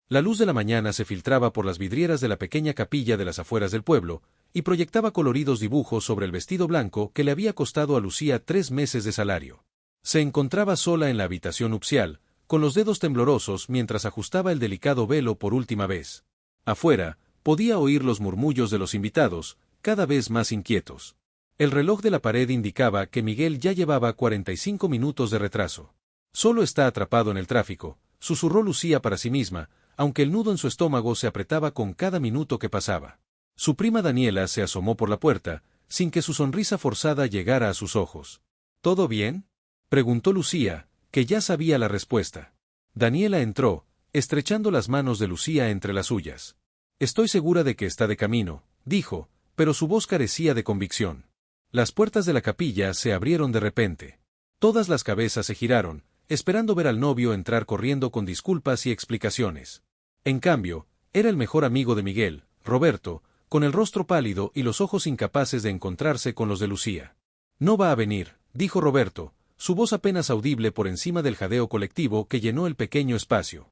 La luz de la mañana se filtraba por las vidrieras de la pequeña capilla de las afueras del pueblo, y proyectaba coloridos dibujos sobre el vestido blanco que le había costado a Lucía 3 meses de salario. Se encontraba sola en la habitación nupcial, con los dedos temblorosos mientras ajustaba el delicado velo por última vez. Afuera, podía oír los murmullos de los invitados, cada vez más inquietos. El reloj de la pared indicaba que Miguel ya llevaba 45 minutos de retraso. Solo está atrapado en el tráfico, susurró Lucía para sí misma, aunque el nudo en su estómago se apretaba con cada minuto que pasaba. Su prima Daniela se asomó por la puerta, sin que su sonrisa forzada llegara a sus ojos. ¿Todo bien?, preguntó Lucía, que ya sabía la respuesta. Daniela entró, estrechando las manos de Lucía entre las suyas. Estoy segura de que está de camino, dijo, pero su voz carecía de convicción. Las puertas de la capilla se abrieron de repente. Todas las cabezas se giraron, esperando ver al novio entrar corriendo con disculpas y explicaciones. En cambio, era el mejor amigo de Miguel, Roberto, con el rostro pálido y los ojos incapaces de encontrarse con los de Lucía. No va a venir, dijo Roberto, su voz apenas audible por encima del jadeo colectivo que llenó el pequeño espacio.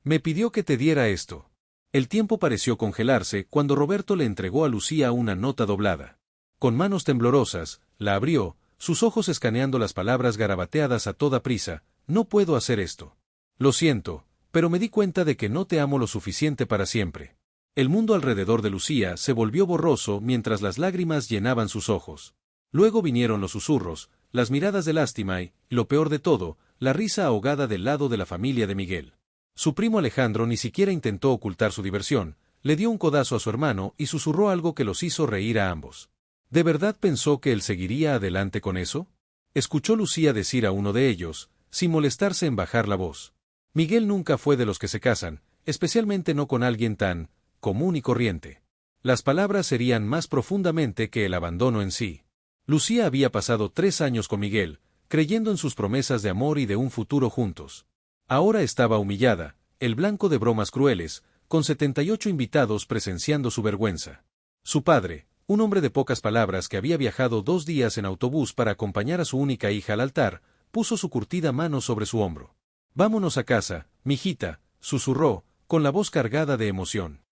Me pidió que te diera esto. El tiempo pareció congelarse cuando Roberto le entregó a Lucía una nota doblada. Con manos temblorosas, la abrió, sus ojos escaneando las palabras garabateadas a toda prisa. No puedo hacer esto. Lo siento, pero me di cuenta de que no te amo lo suficiente para siempre. El mundo alrededor de Lucía se volvió borroso mientras las lágrimas llenaban sus ojos. Luego vinieron los susurros, las miradas de lástima y, lo peor de todo, la risa ahogada del lado de la familia de Miguel. Su primo Alejandro ni siquiera intentó ocultar su diversión, le dio un codazo a su hermano y susurró algo que los hizo reír a ambos. ¿De verdad pensó que él seguiría adelante con eso?, escuchó Lucía decir a uno de ellos, sin molestarse en bajar la voz. Miguel nunca fue de los que se casan, especialmente no con alguien tan común y corriente. Las palabras herían más profundamente que el abandono en sí. Lucía había pasado 3 años con Miguel, creyendo en sus promesas de amor y de un futuro juntos. Ahora estaba humillada, el blanco de bromas crueles, con 78 invitados presenciando su vergüenza. Su padre, un hombre de pocas palabras que había viajado 2 días en autobús para acompañar a su única hija al altar, puso su curtida mano sobre su hombro. Vámonos a casa, mijita, susurró, con la voz cargada de emoción.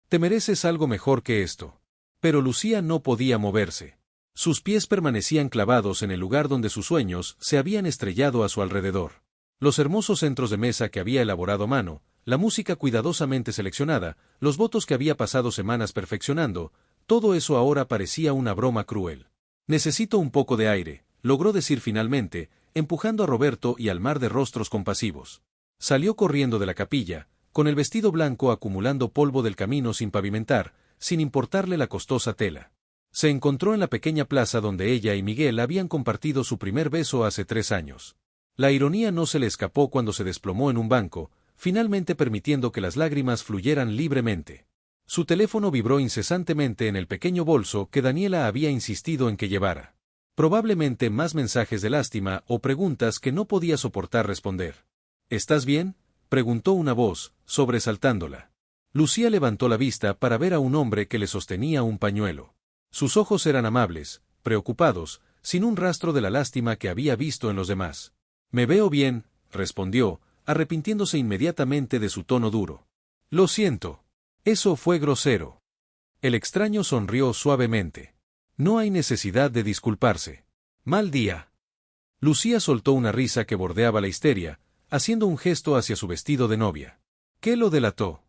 Te mereces algo mejor que esto. Pero Lucía no podía moverse. Sus pies permanecían clavados en el lugar donde sus sueños se habían estrellado a su alrededor. Los hermosos centros de mesa que había elaborado a mano, la música cuidadosamente seleccionada, los votos que había pasado semanas perfeccionando, todo eso ahora parecía una broma cruel. Necesito un poco de aire, logró decir finalmente, empujando a Roberto y al mar de rostros compasivos. Salió corriendo de la capilla, con el vestido blanco acumulando polvo del camino sin pavimentar, sin importarle la costosa tela. Se encontró en la pequeña plaza donde ella y Miguel habían compartido su primer beso hace 3 años. La ironía no se le escapó cuando se desplomó en un banco, finalmente permitiendo que las lágrimas fluyeran libremente. Su teléfono vibró incesantemente en el pequeño bolso que Daniela había insistido en que llevara. Probablemente más mensajes de lástima o preguntas que no podía soportar responder. ¿Estás bien?, preguntó una voz, sobresaltándola. Lucía levantó la vista para ver a un hombre que le sostenía un pañuelo. Sus ojos eran amables, preocupados, sin un rastro de la lástima que había visto en los demás. Me veo bien, respondió, arrepintiéndose inmediatamente de su tono duro. Lo siento. Eso fue grosero. El extraño sonrió suavemente. No hay necesidad de disculparse. Mal día. Lucía soltó una risa que bordeaba la histeria, haciendo un gesto hacia su vestido de novia. ¿Qué lo delató?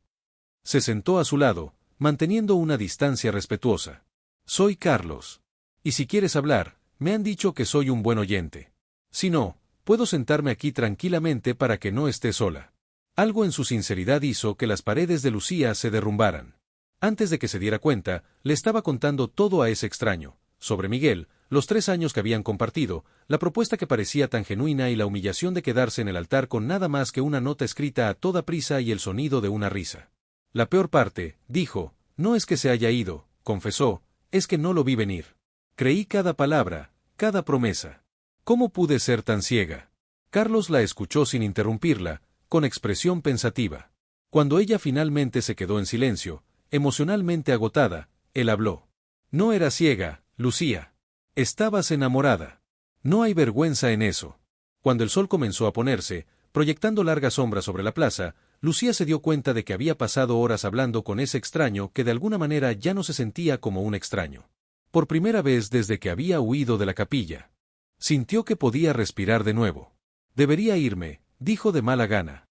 Se sentó a su lado, manteniendo una distancia respetuosa. Soy Carlos. Y si quieres hablar, me han dicho que soy un buen oyente. Si no, puedo sentarme aquí tranquilamente para que no esté sola. Algo en su sinceridad hizo que las paredes de Lucía se derrumbaran. Antes de que se diera cuenta, le estaba contando todo a ese extraño, sobre Miguel, los 3 años que habían compartido, la propuesta que parecía tan genuina y la humillación de quedarse en el altar con nada más que una nota escrita a toda prisa y el sonido de una risa. La peor parte, dijo, no es que se haya ido, confesó, es que no lo vi venir. Creí cada palabra, cada promesa. ¿Cómo pude ser tan ciega? Carlos la escuchó sin interrumpirla, con expresión pensativa. Cuando ella finalmente se quedó en silencio, emocionalmente agotada, él habló. No era ciega, Lucía. Estabas enamorada. No hay vergüenza en eso. Cuando el sol comenzó a ponerse, proyectando largas sombras sobre la plaza, Lucía se dio cuenta de que había pasado horas hablando con ese extraño que de alguna manera ya no se sentía como un extraño. Por primera vez desde que había huido de la capilla. Sintió que podía respirar de nuevo. Debería irme, dijo de mala gana.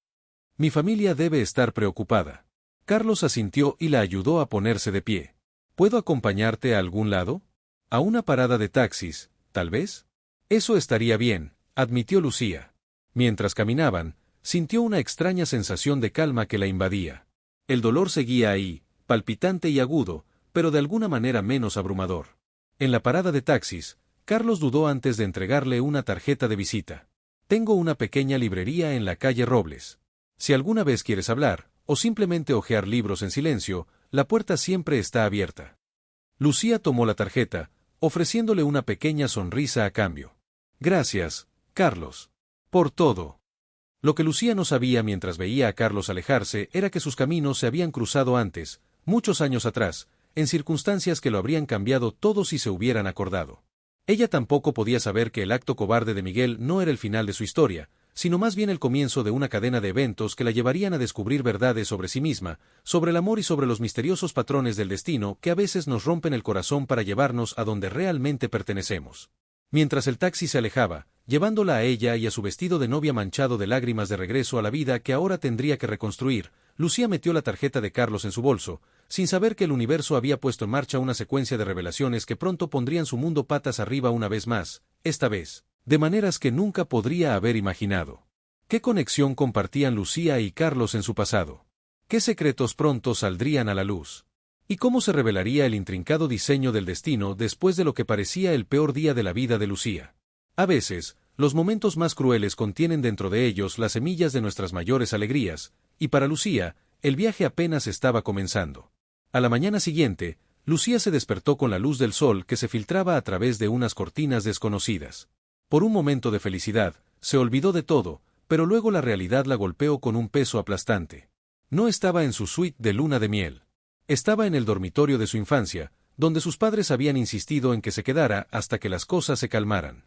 Mi familia debe estar preocupada. Carlos asintió y la ayudó a ponerse de pie. ¿Puedo acompañarte a algún lado? ¿A una parada de taxis, tal vez? Eso estaría bien, admitió Lucía. Mientras caminaban, sintió una extraña sensación de calma que la invadía. El dolor seguía ahí, palpitante y agudo, pero de alguna manera menos abrumador. En la parada de taxis, Carlos dudó antes de entregarle una tarjeta de visita. Tengo una pequeña librería en la calle Robles. Si alguna vez quieres hablar, o simplemente hojear libros en silencio, la puerta siempre está abierta. Lucía tomó la tarjeta, ofreciéndole una pequeña sonrisa a cambio. Gracias, Carlos. Por todo. Lo que Lucía no sabía mientras veía a Carlos alejarse era que sus caminos se habían cruzado antes, muchos años atrás, en circunstancias que lo habrían cambiado todo si se hubieran acordado. Ella tampoco podía saber que el acto cobarde de Miguel no era el final de su historia, sino más bien el comienzo de una cadena de eventos que la llevarían a descubrir verdades sobre sí misma, sobre el amor y sobre los misteriosos patrones del destino que a veces nos rompen el corazón para llevarnos a donde realmente pertenecemos. Mientras el taxi se alejaba, llevándola a ella y a su vestido de novia manchado de lágrimas de regreso a la vida que ahora tendría que reconstruir, Lucía metió la tarjeta de Carlos en su bolso, sin saber que el universo había puesto en marcha una secuencia de revelaciones que pronto pondrían su mundo patas arriba una vez más, esta vez, de maneras que nunca podría haber imaginado. ¿Qué conexión compartían Lucía y Carlos en su pasado? ¿Qué secretos pronto saldrían a la luz? ¿Y cómo se revelaría el intrincado diseño del destino después de lo que parecía el peor día de la vida de Lucía? A veces, los momentos más crueles contienen dentro de ellos las semillas de nuestras mayores alegrías, y para Lucía, el viaje apenas estaba comenzando. A la mañana siguiente, Lucía se despertó con la luz del sol que se filtraba a través de unas cortinas desconocidas. Por un momento de felicidad, se olvidó de todo, pero luego la realidad la golpeó con un peso aplastante. No estaba en su suite de luna de miel. Estaba en el dormitorio de su infancia, donde sus padres habían insistido en que se quedara hasta que las cosas se calmaran.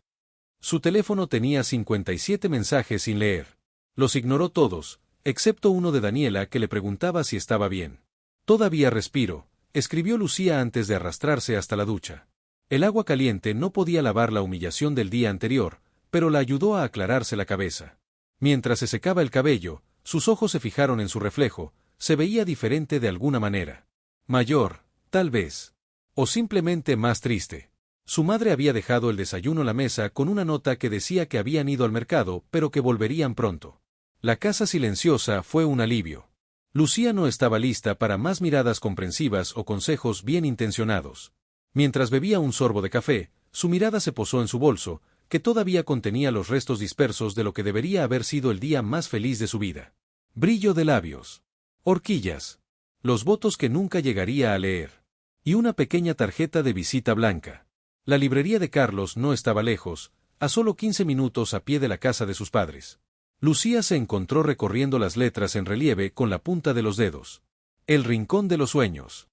Su teléfono tenía 57 mensajes sin leer. Los ignoró todos, excepto uno de Daniela que le preguntaba si estaba bien. Todavía respiro, escribió Lucía antes de arrastrarse hasta la ducha. El agua caliente no podía lavar la humillación del día anterior, pero la ayudó a aclararse la cabeza. Mientras se secaba el cabello, sus ojos se fijaron en su reflejo, se veía diferente de alguna manera. Mayor, tal vez. O simplemente más triste. Su madre había dejado el desayuno en la mesa con una nota que decía que habían ido al mercado, pero que volverían pronto. La casa silenciosa fue un alivio. Lucía no estaba lista para más miradas comprensivas o consejos bien intencionados. Mientras bebía un sorbo de café, su mirada se posó en su bolso, que todavía contenía los restos dispersos de lo que debería haber sido el día más feliz de su vida. Brillo de labios. Horquillas. Los votos que nunca llegaría a leer. Y una pequeña tarjeta de visita blanca. La librería de Carlos no estaba lejos, a solo 15 minutos a pie de la casa de sus padres. Lucía se encontró recorriendo las letras en relieve con la punta de los dedos. El rincón de los sueños.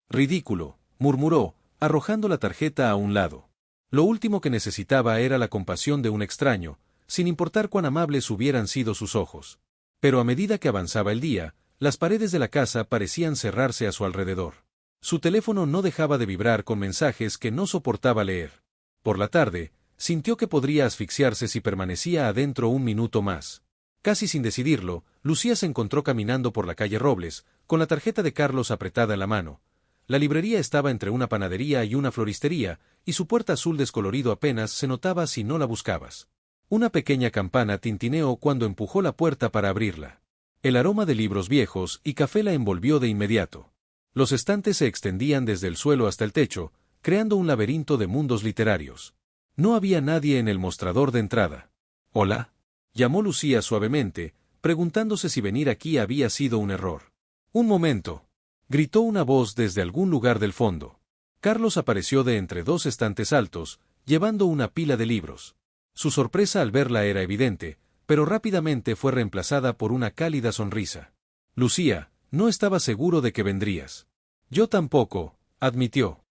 Ridículo, murmuró, arrojando la tarjeta a un lado. Lo último que necesitaba era la compasión de un extraño, sin importar cuán amables hubieran sido sus ojos. Pero a medida que avanzaba el día, las paredes de la casa parecían cerrarse a su alrededor. Su teléfono no dejaba de vibrar con mensajes que no soportaba leer. Por la tarde, sintió que podría asfixiarse si permanecía adentro un minuto más. Casi sin decidirlo, Lucía se encontró caminando por la calle Robles, con la tarjeta de Carlos apretada en la mano. La librería estaba entre una panadería y una floristería, y su puerta azul descolorido apenas se notaba si no la buscabas. Una pequeña campana tintineó cuando empujó la puerta para abrirla. El aroma de libros viejos y café la envolvió de inmediato. Los estantes se extendían desde el suelo hasta el techo, creando un laberinto de mundos literarios. No había nadie en el mostrador de entrada. «¿Hola?», llamó Lucía suavemente, preguntándose si venir aquí había sido un error. «Un momento», gritó una voz desde algún lugar del fondo. Carlos apareció de entre dos estantes altos, llevando una pila de libros. Su sorpresa al verla era evidente, pero rápidamente fue reemplazada por una cálida sonrisa. «Lucía, no estaba seguro de que vendrías». «Yo tampoco», admitió.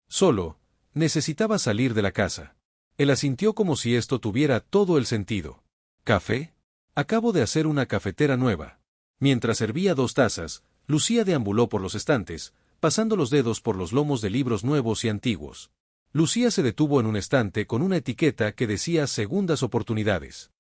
«Solo, necesitaba salir de la casa». Él asintió como si esto tuviera todo el sentido. «¿Café? Acabo de hacer una cafetera nueva». Mientras servía 2 tazas, Lucía deambuló por los estantes, pasando los dedos por los lomos de libros nuevos y antiguos. Lucía se detuvo en un estante con una etiqueta que decía segundas oportunidades.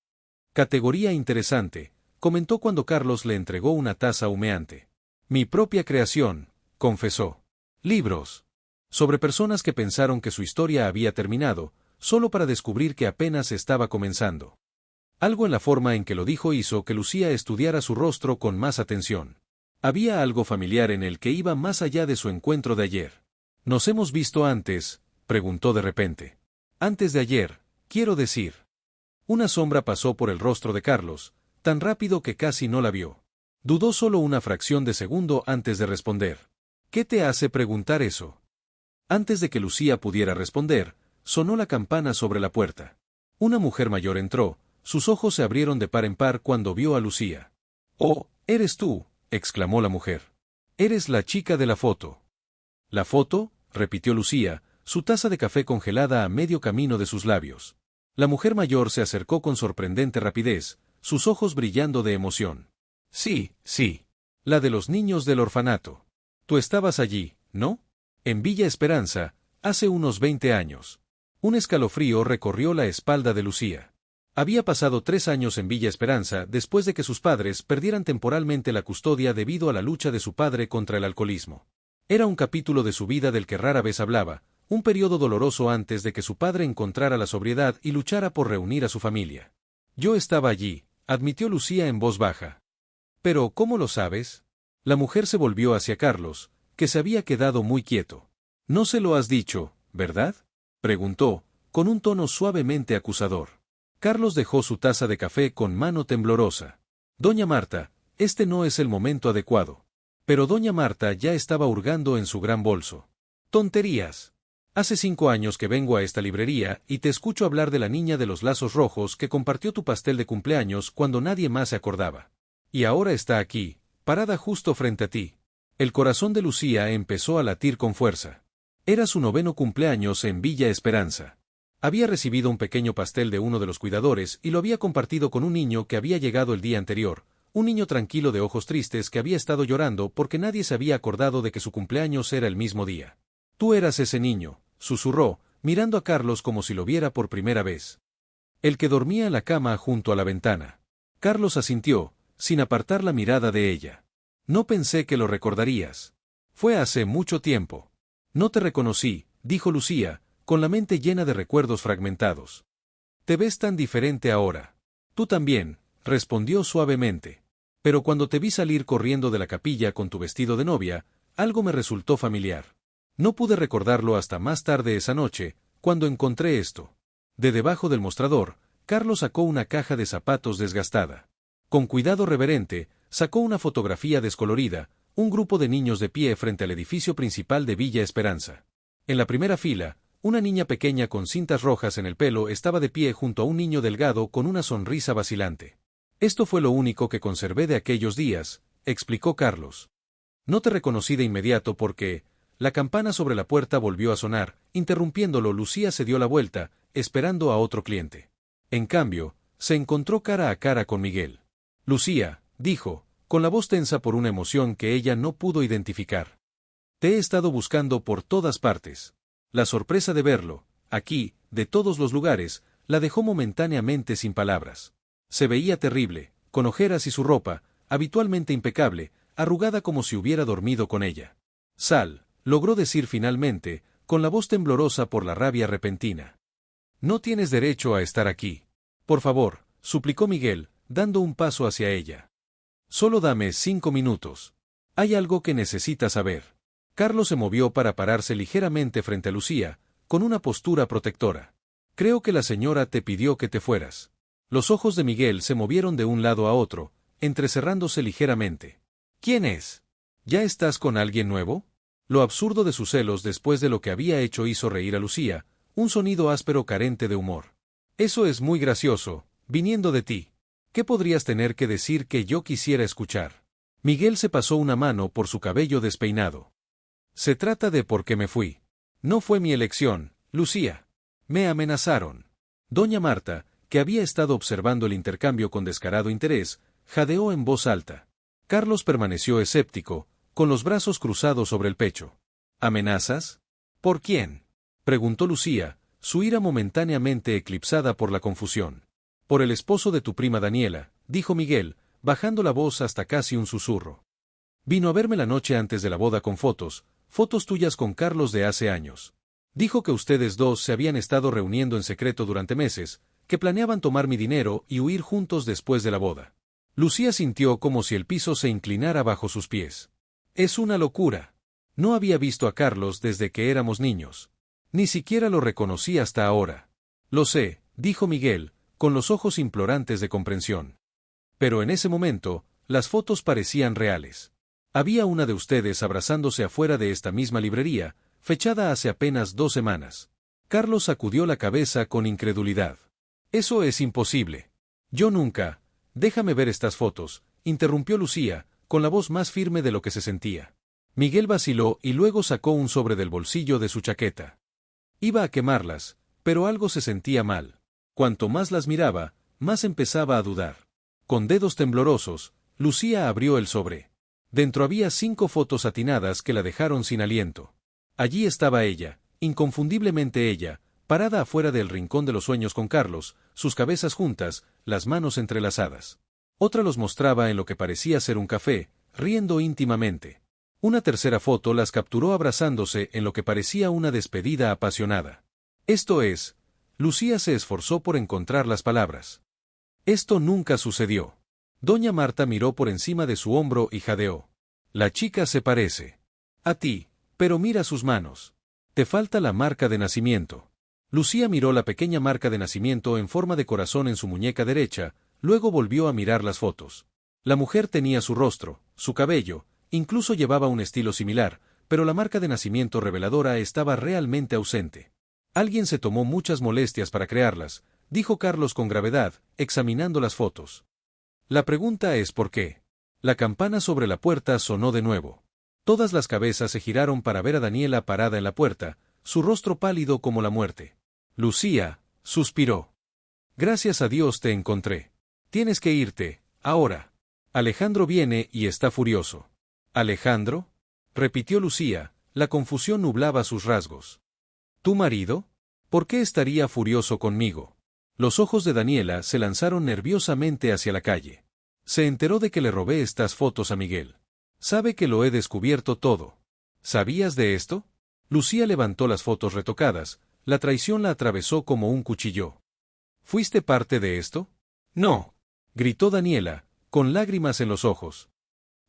Categoría interesante, comentó cuando Carlos le entregó una taza humeante. Mi propia creación, confesó. Libros. Sobre personas que pensaron que su historia había terminado, solo para descubrir que apenas estaba comenzando. Algo en la forma en que lo dijo hizo que Lucía estudiara su rostro con más atención. Había algo familiar en él que iba más allá de su encuentro de ayer. ¿Nos hemos visto antes?, preguntó de repente. Antes de ayer, quiero decir. Una sombra pasó por el rostro de Carlos, tan rápido que casi no la vio. Dudó solo una fracción de segundo antes de responder. ¿Qué te hace preguntar eso? Antes de que Lucía pudiera responder, sonó la campana sobre la puerta. Una mujer mayor entró, sus ojos se abrieron de par en par cuando vio a Lucía. «Oh, eres tú», exclamó la mujer. «Eres la chica de la foto». «¿La foto?», repitió Lucía, su taza de café congelada a medio camino de sus labios. La mujer mayor se acercó con sorprendente rapidez, sus ojos brillando de emoción. «Sí, sí. La de los niños del orfanato. Tú estabas allí, ¿no? En Villa Esperanza, hace unos 20 años». Un escalofrío recorrió la espalda de Lucía. Había pasado 3 años en Villa Esperanza después de que sus padres perdieran temporalmente la custodia debido a la lucha de su padre contra el alcoholismo. Era un capítulo de su vida del que rara vez hablaba, un periodo doloroso antes de que su padre encontrara la sobriedad y luchara por reunir a su familia. «Yo estaba allí», admitió Lucía en voz baja. «¿Pero cómo lo sabes?». La mujer se volvió hacia Carlos, que se había quedado muy quieto. «No se lo has dicho, ¿verdad?», preguntó, con un tono suavemente acusador. Carlos dejó su taza de café con mano temblorosa. «Doña Marta, este no es el momento adecuado». Pero doña Marta ya estaba hurgando en su gran bolso. «Tonterías. Hace 5 años que vengo a esta librería y te escucho hablar de la niña de los lazos rojos que compartió tu pastel de cumpleaños cuando nadie más se acordaba. Y ahora está aquí, parada justo frente a ti». El corazón de Lucía empezó a latir con fuerza. Era su 9º cumpleaños en Villa Esperanza. Había recibido un pequeño pastel de uno de los cuidadores y lo había compartido con un niño que había llegado el día anterior, un niño tranquilo de ojos tristes que había estado llorando porque nadie se había acordado de que su cumpleaños era el mismo día. «Tú eras ese niño», susurró, mirando a Carlos como si lo viera por primera vez. «El que dormía en la cama junto a la ventana». Carlos asintió, sin apartar la mirada de ella. «No pensé que lo recordarías. Fue hace mucho tiempo». «No te reconocí», dijo Lucía, con la mente llena de recuerdos fragmentados. «Te ves tan diferente ahora». «Tú también», respondió suavemente. «Pero cuando te vi salir corriendo de la capilla con tu vestido de novia, algo me resultó familiar. No pude recordarlo hasta más tarde esa noche, cuando encontré esto». De debajo del mostrador, Carlos sacó una caja de zapatos desgastada. Con cuidado reverente, sacó una fotografía descolorida, un grupo de niños de pie frente al edificio principal de Villa Esperanza. En la primera fila, una niña pequeña con cintas rojas en el pelo estaba de pie junto a un niño delgado con una sonrisa vacilante. «Esto fue lo único que conservé de aquellos días», explicó Carlos. «No te reconocí de inmediato porque...». La campana sobre la puerta volvió a sonar, interrumpiéndolo. Lucía se dio la vuelta, esperando a otro cliente. En cambio, se encontró cara a cara con Miguel. «Lucía», dijo, con la voz tensa por una emoción que ella no pudo identificar. «Te he estado buscando por todas partes». La sorpresa de verlo, aquí, de todos los lugares, la dejó momentáneamente sin palabras. Se veía terrible, con ojeras y su ropa, habitualmente impecable, arrugada como si hubiera dormido con ella. «Sal», logró decir finalmente, con la voz temblorosa por la rabia repentina. «No tienes derecho a estar aquí. Por favor», suplicó Miguel, dando un paso hacia ella. «Solo dame 5 minutos. Hay algo que necesitas saber». Carlos se movió para pararse ligeramente frente a Lucía, con una postura protectora. «Creo que la señora te pidió que te fueras». Los ojos de Miguel se movieron de un lado a otro, entrecerrándose ligeramente. «¿Quién es? ¿Ya estás con alguien nuevo?». Lo absurdo de sus celos después de lo que había hecho hizo reír a Lucía, un sonido áspero carente de humor. «Eso es muy gracioso, viniendo de ti. ¿Qué podrías tener que decir que yo quisiera escuchar?». Miguel se pasó una mano por su cabello despeinado. «Se trata de por qué me fui. No fue mi elección, Lucía. Me amenazaron». Doña Marta, que había estado observando el intercambio con descarado interés, jadeó en voz alta. Carlos permaneció escéptico, con los brazos cruzados sobre el pecho. ¿Amenazas? ¿Por quién? Preguntó Lucía, su ira momentáneamente eclipsada por la confusión. Por el esposo de tu prima Daniela, dijo Miguel, bajando la voz hasta casi un susurro. Vino a verme la noche antes de la boda con fotos tuyas con Carlos de hace años. Dijo que ustedes dos se habían estado reuniendo en secreto durante meses, que planeaban tomar mi dinero y huir juntos después de la boda. Lucía sintió como si el piso se inclinara bajo sus pies. Es una locura. No había visto a Carlos desde que éramos niños. Ni siquiera lo reconocí hasta ahora. Lo sé, dijo Miguel, con los ojos implorantes de comprensión. Pero en ese momento, las fotos parecían reales. Había una de ustedes abrazándose afuera de esta misma librería, fechada hace apenas 2 semanas. Carlos sacudió la cabeza con incredulidad. Eso es imposible. Yo nunca. Déjame ver estas fotos, interrumpió Lucía, con la voz más firme de lo que se sentía. Miguel vaciló y luego sacó un sobre del bolsillo de su chaqueta. Iba a quemarlas, pero algo se sentía mal. Cuanto más las miraba, más empezaba a dudar. Con dedos temblorosos, Lucía abrió el sobre. Dentro había 5 fotos atinadas que la dejaron sin aliento. Allí estaba ella, inconfundiblemente ella, parada afuera del rincón de los sueños con Carlos, sus cabezas juntas, las manos entrelazadas. Otra los mostraba en lo que parecía ser un café, riendo íntimamente. Una tercera foto las capturó abrazándose en lo que parecía una despedida apasionada. Esto es, Lucía se esforzó por encontrar las palabras. Esto nunca sucedió. Doña Marta miró por encima de su hombro y jadeó. La chica se parece a ti, pero mira sus manos. Te falta la marca de nacimiento. Lucía miró la pequeña marca de nacimiento en forma de corazón en su muñeca derecha, luego volvió a mirar las fotos. La mujer tenía su rostro, su cabello, incluso llevaba un estilo similar, pero la marca de nacimiento reveladora estaba realmente ausente. Alguien se tomó muchas molestias para crearlas, dijo Carlos con gravedad, examinando las fotos. La pregunta es ¿por qué? La campana sobre la puerta sonó de nuevo. Todas las cabezas se giraron para ver a Daniela parada en la puerta, su rostro pálido como la muerte. Lucía, suspiró. Gracias a Dios te encontré. Tienes que irte, ahora. Alejandro viene y está furioso. ¿Alejandro? Repitió Lucía, la confusión nublaba sus rasgos. ¿Tu marido? ¿Por qué estaría furioso conmigo? Los ojos de Daniela se lanzaron nerviosamente hacia la calle. Se enteró de que le robé estas fotos a Miguel. Sabe que lo he descubierto todo. ¿Sabías de esto? Lucía levantó las fotos retocadas, la traición la atravesó como un cuchillo. ¿Fuiste parte de esto? No, gritó Daniela, con lágrimas en los ojos.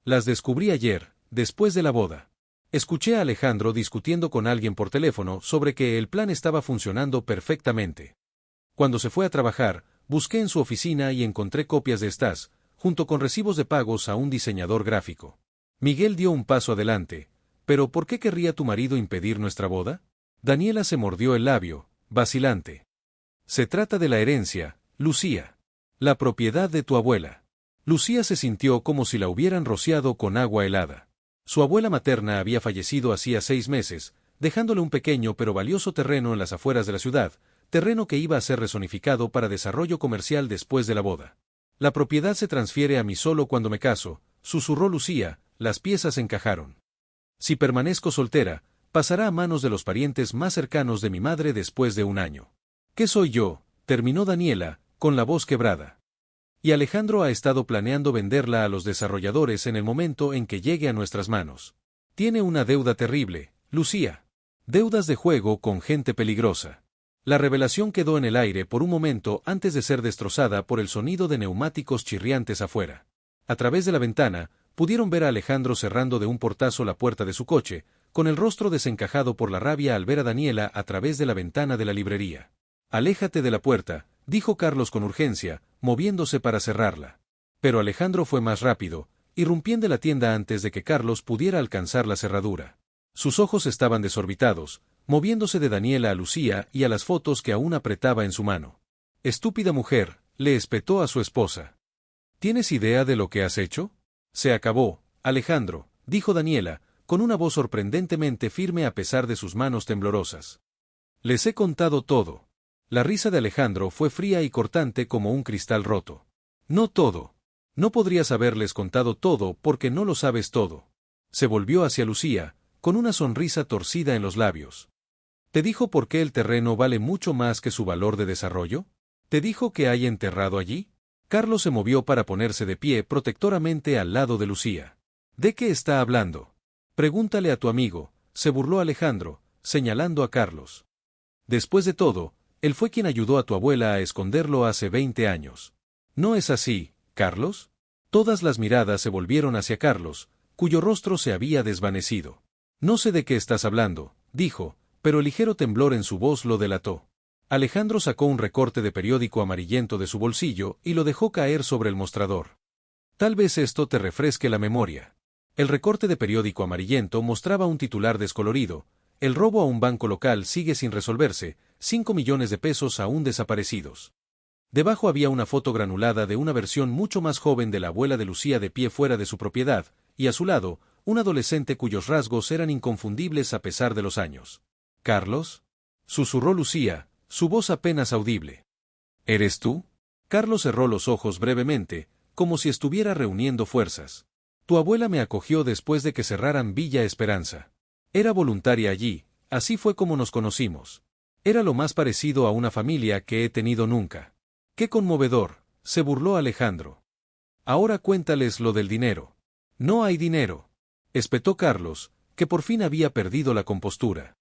Las descubrí ayer, después de la boda. Escuché a Alejandro discutiendo con alguien por teléfono sobre que el plan estaba funcionando perfectamente. Cuando se fue a trabajar, busqué en su oficina y encontré copias de estas, junto con recibos de pagos a un diseñador gráfico. Miguel dio un paso adelante. ¿Pero por qué querría tu marido impedir nuestra boda? Daniela se mordió el labio, vacilante. Se trata de la herencia, Lucía. La propiedad de tu abuela. Lucía se sintió como si la hubieran rociado con agua helada. Su abuela materna había fallecido hacía 6 meses, dejándole un pequeño pero valioso terreno en las afueras de la ciudad, terreno que iba a ser rezonificado para desarrollo comercial después de la boda. La propiedad se transfiere a mí solo cuando me caso, susurró Lucía, las piezas encajaron. Si permanezco soltera, pasará a manos de los parientes más cercanos de mi madre después de 1 año. ¿Qué soy yo? Terminó Daniela, con la voz quebrada. Y Alejandro ha estado planeando venderla a los desarrolladores en el momento en que llegue a nuestras manos. Tiene una deuda terrible, Lucía. Deudas de juego con gente peligrosa. La revelación quedó en el aire por un momento antes de ser destrozada por el sonido de neumáticos chirriantes afuera. A través de la ventana, pudieron ver a Alejandro cerrando de un portazo la puerta de su coche, con el rostro desencajado por la rabia al ver a Daniela a través de la ventana de la librería. Aléjate de la puerta, dijo Carlos con urgencia, moviéndose para cerrarla. Pero Alejandro fue más rápido, irrumpiendo en la tienda antes de que Carlos pudiera alcanzar la cerradura. Sus ojos estaban desorbitados, moviéndose de Daniela a Lucía y a las fotos que aún apretaba en su mano. Estúpida mujer, le espetó a su esposa. ¿Tienes idea de lo que has hecho? Se acabó, Alejandro, dijo Daniela, con una voz sorprendentemente firme a pesar de sus manos temblorosas. Les he contado todo. La risa de Alejandro fue fría y cortante como un cristal roto. No todo. No podrías haberles contado todo porque no lo sabes todo. Se volvió hacia Lucía, con una sonrisa torcida en los labios. ¿Te dijo por qué el terreno vale mucho más que su valor de desarrollo? ¿Te dijo que hay enterrado allí? Carlos se movió para ponerse de pie protectoramente al lado de Lucía. ¿De qué está hablando? Pregúntale a tu amigo, se burló Alejandro, señalando a Carlos. Después de todo, él fue quien ayudó a tu abuela a esconderlo hace 20 años. ¿No es así, Carlos? Todas las miradas se volvieron hacia Carlos, cuyo rostro se había desvanecido. No sé de qué estás hablando, dijo, pero el ligero temblor en su voz lo delató. Alejandro sacó un recorte de periódico amarillento de su bolsillo y lo dejó caer sobre el mostrador. Tal vez esto te refresque la memoria. El recorte de periódico amarillento mostraba un titular descolorido: el robo a un banco local sigue sin resolverse, 5 millones de pesos aún desaparecidos. Debajo había una foto granulada de una versión mucho más joven de la abuela de Lucía de pie fuera de su propiedad, y a su lado, un adolescente cuyos rasgos eran inconfundibles a pesar de los años. ¿Carlos? Susurró Lucía, su voz apenas audible. ¿Eres tú? Carlos cerró los ojos brevemente, como si estuviera reuniendo fuerzas. Tu abuela me acogió después de que cerraran Villa Esperanza. Era voluntaria allí, así fue como nos conocimos. Era lo más parecido a una familia que he tenido nunca. ¡Qué conmovedor!, se burló Alejandro. Ahora cuéntales lo del dinero. No hay dinero, espetó Carlos, que por fin había perdido la compostura.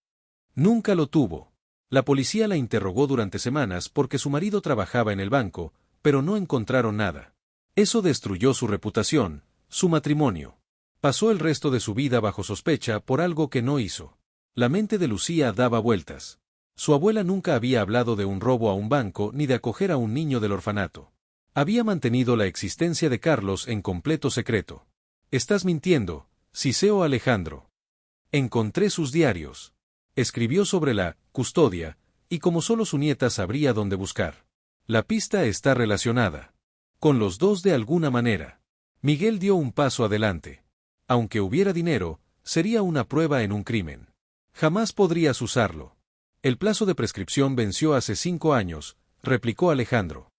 Nunca lo tuvo. La policía la interrogó durante semanas porque su marido trabajaba en el banco, pero no encontraron nada. Eso destruyó su reputación, su matrimonio. Pasó el resto de su vida bajo sospecha por algo que no hizo. La mente de Lucía daba vueltas. Su abuela nunca había hablado de un robo a un banco ni de acoger a un niño del orfanato. Había mantenido la existencia de Carlos en completo secreto. Estás mintiendo, siseo Alejandro. Encontré sus diarios. Escribió sobre la custodia, y como solo su nieta sabría dónde buscar. La pista está relacionada con los dos de alguna manera. Miguel dio un paso adelante. Aunque hubiera dinero, sería una prueba en un crimen. Jamás podrías usarlo. El plazo de prescripción venció hace 5 años, replicó Alejandro.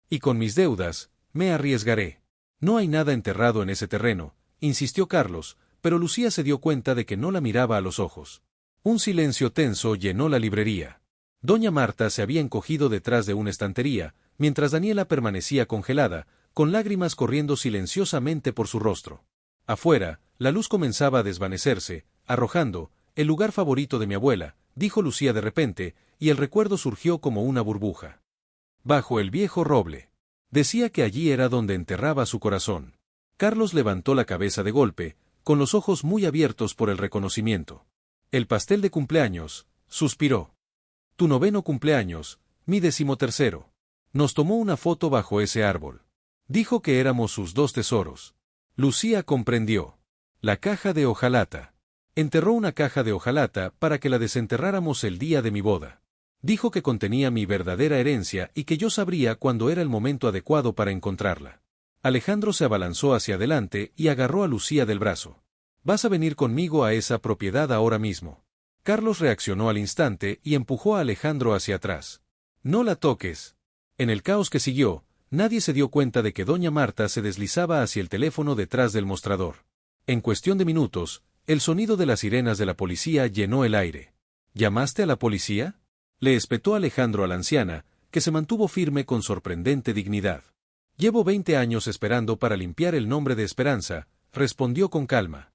Y con mis deudas, me arriesgaré. No hay nada enterrado en ese terreno, insistió Carlos, pero Lucía se dio cuenta de que no la miraba a los ojos. Un silencio tenso llenó la librería. Doña Marta se había encogido detrás de una estantería, mientras Daniela permanecía congelada, con lágrimas corriendo silenciosamente por su rostro. Afuera, la luz comenzaba a desvanecerse, arrojando el lugar favorito de mi abuela, dijo Lucía de repente, y el recuerdo surgió como una burbuja. Bajo el viejo roble. Decía que allí era donde enterraba su corazón. Carlos levantó la cabeza de golpe, con los ojos muy abiertos por el reconocimiento. El pastel de cumpleaños, suspiró. Tu 9º cumpleaños, mi 13º. Nos tomó una foto bajo ese árbol. Dijo que éramos sus 2 tesoros. Lucía comprendió. La caja de hojalata. Enterró una caja de hojalata para que la desenterráramos el día de mi boda. Dijo que contenía mi verdadera herencia y que yo sabría cuándo era el momento adecuado para encontrarla. Alejandro se abalanzó hacia adelante y agarró a Lucía del brazo. Vas a venir conmigo a esa propiedad ahora mismo. Carlos reaccionó al instante y empujó a Alejandro hacia atrás. No la toques. En el caos que siguió, nadie se dio cuenta de que doña Marta se deslizaba hacia el teléfono detrás del mostrador. En cuestión de minutos, el sonido de las sirenas de la policía llenó el aire. ¿Llamaste a la policía?, le espetó Alejandro a la anciana, que se mantuvo firme con sorprendente dignidad. Llevo 20 años esperando para limpiar el nombre de Esperanza, respondió con calma.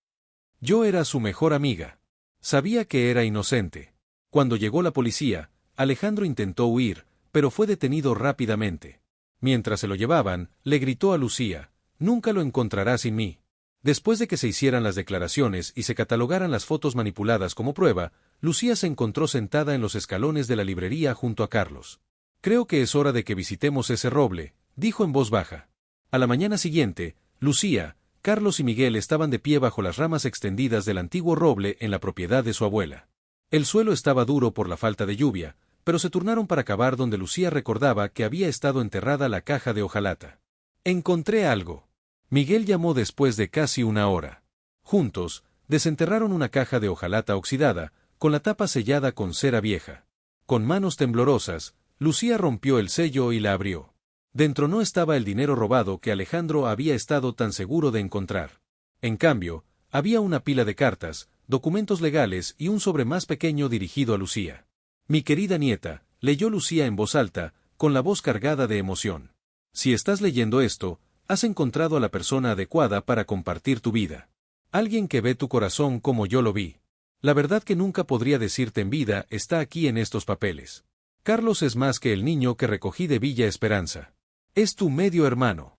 Yo era su mejor amiga. Sabía que era inocente. Cuando llegó la policía, Alejandro intentó huir, pero fue detenido rápidamente. Mientras se lo llevaban, le gritó a Lucía: «Nunca lo encontrarás sin mí». Después de que se hicieran las declaraciones y se catalogaran las fotos manipuladas como prueba, Lucía se encontró sentada en los escalones de la librería junto a Carlos. «Creo que es hora de que visitemos ese roble», dijo en voz baja. A la mañana siguiente, Lucía, Carlos y Miguel estaban de pie bajo las ramas extendidas del antiguo roble en la propiedad de su abuela. El suelo estaba duro por la falta de lluvia, pero se turnaron para cavar donde Lucía recordaba que había estado enterrada la caja de hojalata. «Encontré algo», Miguel llamó después de casi 1 hora. Juntos, desenterraron una caja de hojalata oxidada, con la tapa sellada con cera vieja. Con manos temblorosas, Lucía rompió el sello y la abrió. Dentro no estaba el dinero robado que Alejandro había estado tan seguro de encontrar. En cambio, había una pila de cartas, documentos legales y un sobre más pequeño dirigido a Lucía. Mi querida nieta, leyó Lucía en voz alta, con la voz cargada de emoción. Si estás leyendo esto, has encontrado a la persona adecuada para compartir tu vida. Alguien que ve tu corazón como yo lo vi. La verdad que nunca podría decirte en vida está aquí en estos papeles. Carlos es más que el niño que recogí de Villa Esperanza. Es tu medio hermano.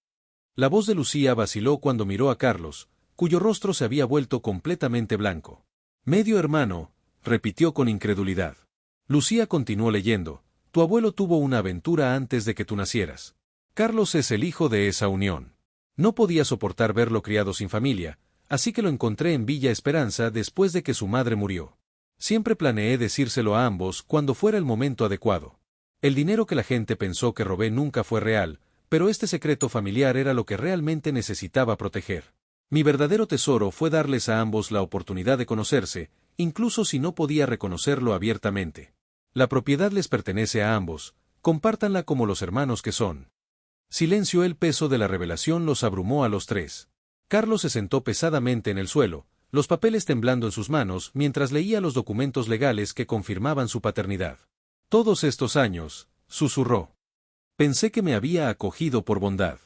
La voz de Lucía vaciló cuando miró a Carlos, cuyo rostro se había vuelto completamente blanco. Medio hermano, repitió con incredulidad. Lucía continuó leyendo. Tu abuelo tuvo una aventura antes de que tú nacieras. Carlos es el hijo de esa unión. No podía soportar verlo criado sin familia, así que lo encontré en Villa Esperanza después de que su madre murió. Siempre planeé decírselo a ambos cuando fuera el momento adecuado. El dinero que la gente pensó que robé nunca fue real, pero este secreto familiar era lo que realmente necesitaba proteger. Mi verdadero tesoro fue darles a ambos la oportunidad de conocerse, incluso si no podía reconocerlo abiertamente. La propiedad les pertenece a ambos, compártanla como los hermanos que son. Silencio. El peso de la revelación los abrumó a los tres. Carlos se sentó pesadamente en el suelo, los papeles temblando en sus manos mientras leía los documentos legales que confirmaban su paternidad. Todos estos años, susurró. Pensé que me había acogido por bondad.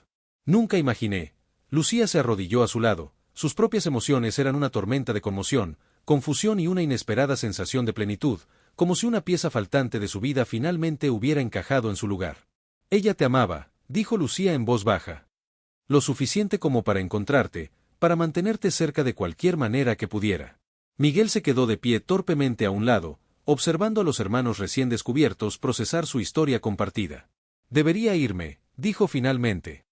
Nunca imaginé. Lucía se arrodilló a su lado, sus propias emociones eran una tormenta de conmoción, confusión y una inesperada sensación de plenitud, como si una pieza faltante de su vida finalmente hubiera encajado en su lugar. Ella te amaba, dijo Lucía en voz baja. Lo suficiente como para encontrarte, para mantenerte cerca de cualquier manera que pudiera. Miguel se quedó de pie torpemente a un lado, observando a los hermanos recién descubiertos procesar su historia compartida. Debería irme, dijo finalmente.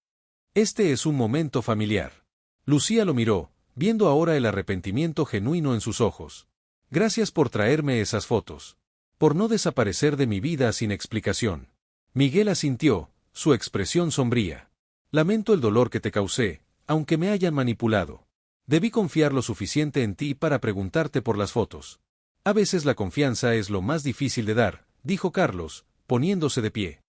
Este es un momento familiar. Lucía lo miró, viendo ahora el arrepentimiento genuino en sus ojos. Gracias por traerme esas fotos. Por no desaparecer de mi vida sin explicación. Miguel asintió, su expresión sombría. Lamento el dolor que te causé, aunque me hayan manipulado. Debí confiar lo suficiente en ti para preguntarte por las fotos. A veces la confianza es lo más difícil de dar, dijo Carlos, poniéndose de pie.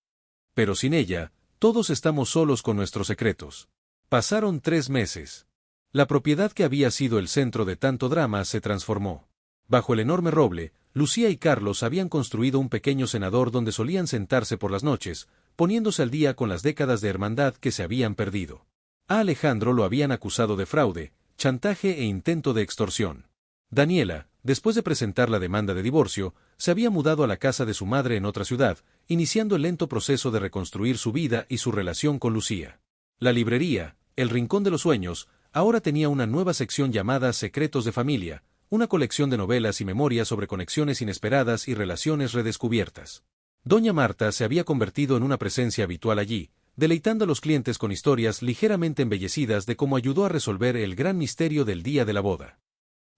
Pero sin ella, todos estamos solos con nuestros secretos. Pasaron 3 meses. La propiedad que había sido el centro de tanto drama se transformó. Bajo el enorme roble, Lucía y Carlos habían construido un pequeño cenador donde solían sentarse por las noches, poniéndose al día con las décadas de hermandad que se habían perdido. A Alejandro lo habían acusado de fraude, chantaje e intento de extorsión. Daniela, después de presentar la demanda de divorcio, se había mudado a la casa de su madre en otra ciudad, iniciando el lento proceso de reconstruir su vida y su relación con Lucía. La librería, El Rincón de los Sueños, ahora tenía una nueva sección llamada Secretos de Familia, una colección de novelas y memorias sobre conexiones inesperadas y relaciones redescubiertas. Doña Marta se había convertido en una presencia habitual allí, deleitando a los clientes con historias ligeramente embellecidas de cómo ayudó a resolver el gran misterio del día de la boda.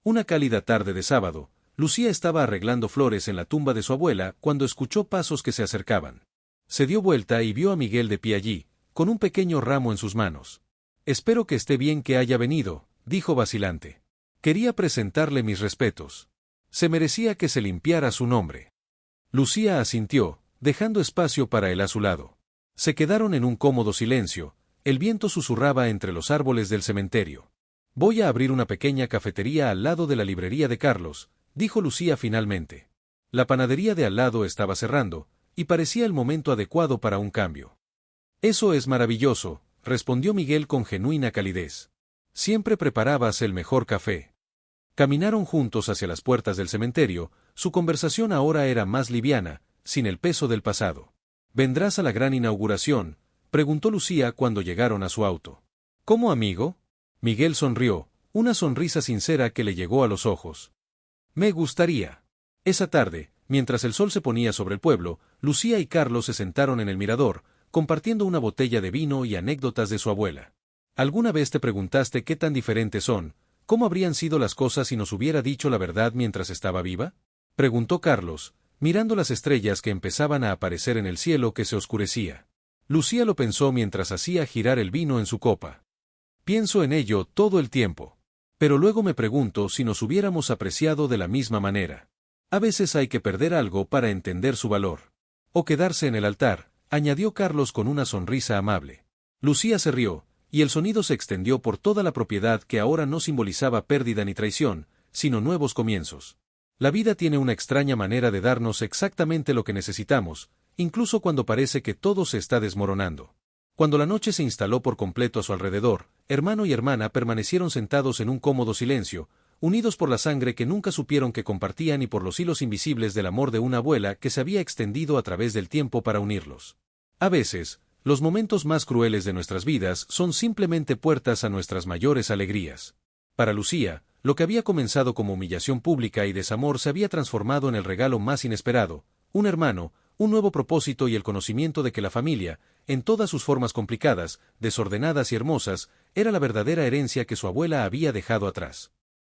Una cálida tarde de sábado, Lucía estaba arreglando flores en la tumba de su abuela cuando escuchó pasos que se acercaban. Se dio vuelta y vio a Miguel de pie allí, con un pequeño ramo en sus manos. Espero que esté bien que haya venido, dijo vacilante. Quería presentarle mis respetos. Se merecía que se limpiara su nombre. Lucía asintió, dejando espacio para él a su lado. Se quedaron en un cómodo silencio, el viento susurraba entre los árboles del cementerio. Voy a abrir una pequeña cafetería al lado de la librería de Carlos, dijo Lucía finalmente. La panadería de al lado estaba cerrando, y parecía el momento adecuado para un cambio. Eso es maravilloso, respondió Miguel con genuina calidez. Siempre preparabas el mejor café. Caminaron juntos hacia las puertas del cementerio, su conversación ahora era más liviana, sin el peso del pasado. ¿Vendrás a la gran inauguración?, preguntó Lucía cuando llegaron a su auto. ¿Cómo amigo? Miguel sonrió, una sonrisa sincera que le llegó a los ojos. Me gustaría. Esa tarde, mientras el sol se ponía sobre el pueblo, Lucía y Carlos se sentaron en el mirador, compartiendo una botella de vino y anécdotas de su abuela. ¿Alguna vez te preguntaste qué tan diferentes son, cómo habrían sido las cosas si nos hubiera dicho la verdad mientras estaba viva? Preguntó Carlos, mirando las estrellas que empezaban a aparecer en el cielo que se oscurecía. Lucía lo pensó mientras hacía girar el vino en su copa. Pienso en ello todo el tiempo. Pero luego me pregunto si nos hubiéramos apreciado de la misma manera. A veces hay que perder algo para entender su valor. O quedarse en el altar, añadió Carlos con una sonrisa amable. Lucía se rió, y el sonido se extendió por toda la propiedad que ahora no simbolizaba pérdida ni traición, sino nuevos comienzos. La vida tiene una extraña manera de darnos exactamente lo que necesitamos, incluso cuando parece que todo se está desmoronando. Cuando la noche se instaló por completo a su alrededor, hermano y hermana permanecieron sentados en un cómodo silencio, unidos por la sangre que nunca supieron que compartían y por los hilos invisibles del amor de una abuela que se había extendido a través del tiempo para unirlos. A veces, los momentos más crueles de nuestras vidas son simplemente puertas a nuestras mayores alegrías. Para Lucía, lo que había comenzado como humillación pública y desamor se había transformado en el regalo más inesperado, un hermano, un nuevo propósito y el conocimiento de que la familia, en todas sus formas complicadas, desordenadas y hermosas, era la verdadera herencia que su abuela había dejado atrás.